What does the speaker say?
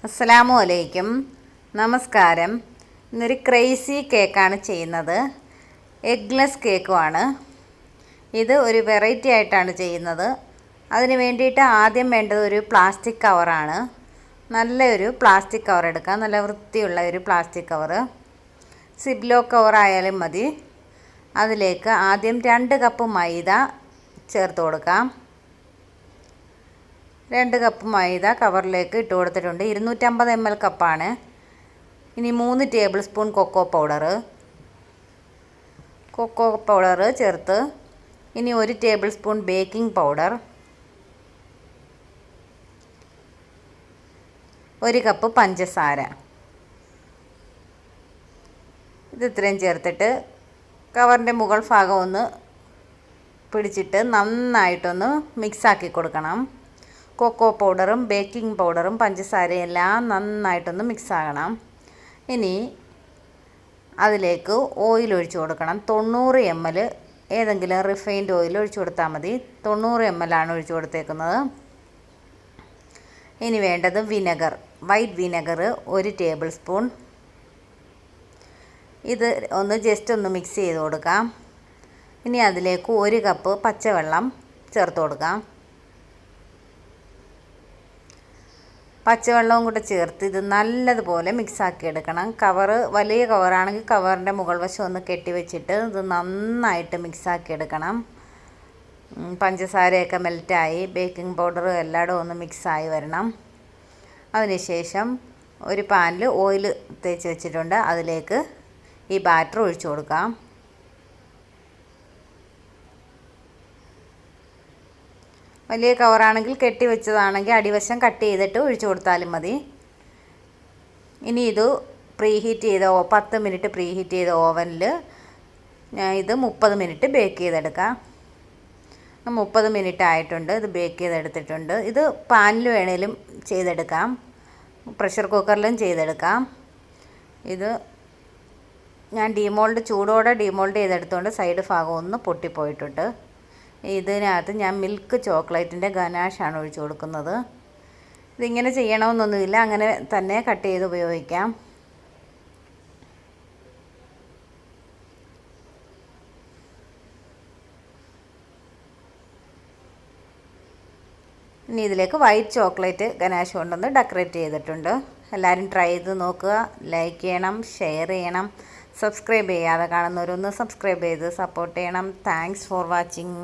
അസ്സലാമു അലൈക്കും. നമസ്കാരം. ഇന്നൊരു ക്രേസി കേക്കാണ് ചെയ്യുന്നത്. എഗ്ലെസ് കേക്കുമാണ്. ഇത് ഒരു വെറൈറ്റി ആയിട്ടാണ് ചെയ്യുന്നത്. അതിന് വേണ്ടിയിട്ട് ആദ്യം വേണ്ടത് ഒരു പ്ലാസ്റ്റിക് കവറാണ്. നല്ലൊരു പ്ലാസ്റ്റിക് കവർ എടുക്കാം. നല്ല വൃത്തിയുള്ള ഒരു പ്ലാസ്റ്റിക് കവർ. സിബ്ലോ കവർ ആയാലും മതി. അതിലേക്ക് ആദ്യം 2 കപ്പ് മൈദ ചേർത്ത് കൊടുക്കാം. 2 കപ്പ് മൈദ കവറിലേക്ക് ഇട്ട് കൊടുത്തിട്ടുണ്ട്. 250 ml കപ്പാണ്. ഇനി 3 ടേബിൾ സ്പൂൺ കൊക്കോ പൗഡർ ചേർത്ത് ഇനി 1 table spoon baking powder, 1 cup പഞ്ചസാര, ഇത് ഇത്രയും ചേർത്തിട്ട് കവറിൻ്റെ മുകൾ ഭാഗം ഒന്ന് പിടിച്ചിട്ട് നന്നായിട്ടൊന്ന് മിക്സാക്കി കൊടുക്കണം. കൊക്കോ പൗഡറും ബേക്കിംഗ് പൗഡറും പഞ്ചസാരയും എല്ലാം നന്നായിട്ടൊന്ന് മിക്സാകണം. ഇനി അതിലേക്ക് ഓയിൽ ഒഴിച്ച് കൊടുക്കണം. 90 ml ഏതെങ്കിലും റിഫൈൻഡ് ഓയിൽ ഒഴിച്ച് കൊടുത്താൽ മതി. 90 ml ആണ് ഒഴിച്ച് കൊടുത്തേക്കുന്നത്. ഇനി വേണ്ടത് vinegar, white vinegar 1 table spoon. ഇത് ജസ്റ്റ് ഒന്ന് മിക്സ് ചെയ്ത് കൊടുക്കാം. ഇനി അതിലേക്ക് 1 കപ്പ് പച്ചവെള്ളം ചേർത്ത് കൊടുക്കാം. പച്ചവെള്ളവും കൂടെ ചേർത്ത് ഇത് നല്ലതുപോലെ മിക്സാക്കി എടുക്കണം. വലിയ കവറാണെങ്കിൽ കവറിൻ്റെ മുകൾ വശം ഒന്ന് കെട്ടി വെച്ചിട്ട് ഇത് നന്നായിട്ട് മിക്സാക്കി എടുക്കണം. പഞ്ചസാരയൊക്കെ മെൽറ്റായി ബേക്കിംഗ് പൗഡർ എല്ലായിടും ഒന്ന് മിക്സായി വരണം. അതിനുശേഷം ഒരു പാനിൽ ഓയിൽ തേച്ച് വെച്ചിട്ടുണ്ട്. അതിലേക്ക് ഈ ബാറ്റർ ഒഴിച്ചു കൊടുക്കാം. വലിയ കവറാണെങ്കിൽ കെട്ടി വെച്ചതാണെങ്കിൽ അടിവശം കട്ട് ചെയ്തിട്ട് ഒഴിച്ചു കൊടുത്താലും മതി. ഇനി ഇത് 10 മിനിറ്റ് പ്രീഹീറ്റ് ചെയ്ത ഓവനിൽ ഇത് 30 മിനിറ്റ് ബേക്ക് ചെയ്തെടുക്കാം. 30 മിനിറ്റ് ആയിട്ടുണ്ട്. ഇത് ബേക്ക് ചെയ്തെടുത്തിട്ടുണ്ട്. ഇത് പാനിൽ വേണേലും ചെയ്തെടുക്കാം, പ്രഷർ കുക്കറിലും ചെയ്തെടുക്കാം. ഇത് ഞാൻ ചൂടോടെ ഡീമോൾഡ് ചെയ്തെടുത്തുകൊണ്ട് സൈഡ് ഭാഗം ഒന്ന് പൊട്ടിപ്പോയിട്ടുണ്ട്. ഇതിനകത്ത് ഞാൻ മിൽക്ക് ചോക്ലേറ്റിൻ്റെ ഗനാഷാണ് ഒഴിച്ച് കൊടുക്കുന്നത്. ഇതിങ്ങനെ ചെയ്യണമെന്നൊന്നുമില്ല, അങ്ങനെ തന്നെ കട്ട് ചെയ്ത് ഉപയോഗിക്കാം. ഇനി ഇതിലേക്ക് വൈറ്റ് ചോക്ലേറ്റ് ഗനാഷ് കൊണ്ടൊന്ന് ഡെക്കറേറ്റ് ചെയ്തിട്ടുണ്ട്. എല്ലാവരും ട്രൈ ചെയ്ത് നോക്കുക. ലൈക്ക് ചെയ്യണം, ഷെയർ ചെയ്യണം. സബ്സ്ക്രൈബ് ചെയ്യാതെ കാണുന്നവരൊന്ന് സബ്സ്ക്രൈബ് ചെയ്ത് സപ്പോർട്ട് ചെയ്യണം. Thanks for watching.